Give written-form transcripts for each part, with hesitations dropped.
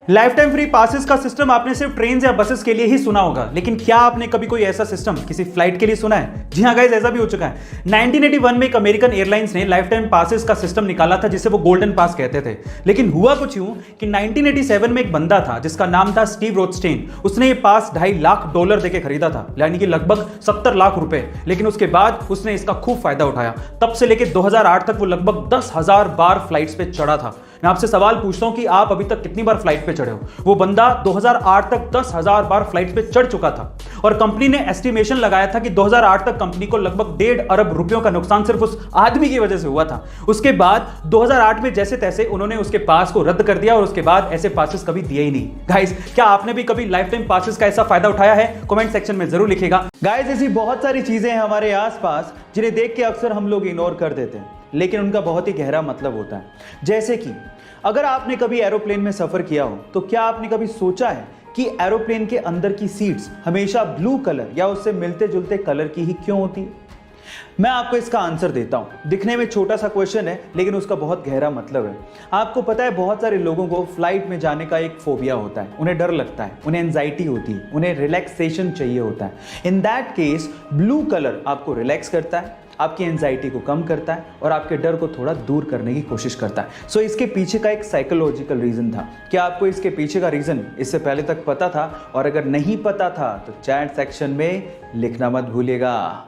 Life time free passes का system आपने सिर्फ ट्रेन या बसेस के लिए ही सुना होगा, लेकिन क्या आपने कभी कोई ऐसा सिस्टम किसी फ्लाइट के लिए सुना है? जी हाँ गाइस, ऐसा भी हो चुका है। 1981 में एक अमेरिकन एयरलाइंस ने लाइफ टाइम पासेस का सिस्टम निकाला था, जिसे वो गोल्डन पास कहते थे। लेकिन हुआ कुछ यूं कि 1987 में एक बंदा था जिसका नाम था स्टीव रोथस्टेन। उसने ये पास $2.5 लाख देके खरीदा था, यानी कि लगभग 70 लाख रुपए। लेकिन उसके बाद उसने इसका खूब फायदा उठाया। तब से लेकर 2008 तक वो लगभग 10,000 बार फ्लाइट्स पे चढ़ा था। मैं आपसे सवाल पूछता हूं कि आप अभी तक कितनी बार फ्लाइट पे चढ़े हो? वो बंदा 2008 तक 10,000 बार फ्लाइट पे चढ़ चुका था और कंपनी ने एस्टिमेशन लगाया था कि 2008 तक कंपनी को लगभग 1.5 अरब रुपयों का नुकसान सिर्फ उस आदमी की वजह से हुआ था। उसके बाद 2008 में जैसे तैसे उन्होंने उसके पास को रद्द कर दिया और उसके बाद ऐसे पासेस कभी दिए ही नहीं। गाइस, क्या आपने भी कभी लाइफ टाइम पासेस का ऐसा फायदा उठाया है? कमेंट सेक्शन में जरूर लिखिएगा। गाइस, ऐसी बहुत सारी चीजें हैं हमारे आसपास जिन्हें देख के अक्सर हम लोग इग्नोर कर देते हैं, लेकिन उनका बहुत ही गहरा मतलब होता है। जैसे कि अगर आपने कभी एरोप्लेन में सफर किया हो तो क्या आपने कभी सोचा है कि एरोप्लेन के अंदर की सीट्स हमेशा ब्लू कलर या उससे मिलते जुलते कलर की ही क्यों होती है? मैं आपको इसका आंसर देता हूं। दिखने में छोटा सा क्वेश्चन है, लेकिन उसका बहुत गहरा मतलब है। आपको पता है, बहुत सारे लोगों को फ्लाइट में जाने का एक फोबिया होता है। उन्हें डर लगता है, उन्हें एंजाइटी होती है, उन्हें रिलैक्सेशन चाहिए होता है। In that case blue colour आपको रिलैक्स करता है, आपकी एंजाइटी को कम करता है और आपके डर को थोड़ा दूर करने की कोशिश करता है। सो इसके पीछे का एक साइकोलॉजिकल रीजन था। क्या आपको इसके पीछे का रीजन इससे पहले तक पता था? और अगर नहीं पता था तो चैट सेक्शन में लिखना मत भूलिएगा।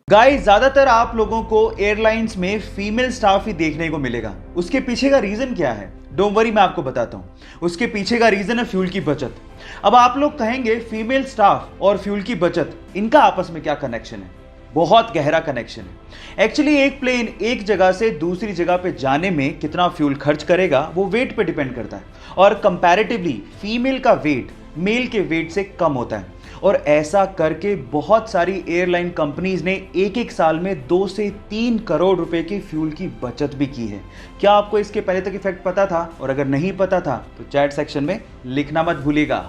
गाइस, ज्यादातर आप लोगों को एयरलाइंस में फीमेल स्टाफ ही देखने को मिलेगा। उसके पीछे का रीजन क्या है? डोंट वरी, मैं आपको बताता हूं। उसके पीछे का रीजन है फ्यूल की बचत। अब आप लोग कहेंगे फीमेल स्टाफ और फ्यूल की बचत, इनका आपस में क्या कनेक्शन है? बहुत गहरा कनेक्शन है। एक्चुअली एक प्लेन एक जगह से दूसरी जगह पे जाने में कितना फ्यूल खर्च करेगा वो वेट पे डिपेंड करता है, और कंपैरेटिवली फीमेल का वेट मेल के वेट से कम होता है। और ऐसा करके बहुत सारी एयरलाइन कंपनीज ने एक एक साल में 2 से 3 करोड़ रुपए की फ्यूल की बचत भी की है। क्या आपको इसके पहले तक इफेक्ट पता था? और अगर नहीं पता था तो चैट सेक्शन में लिखना मत भूलिएगा।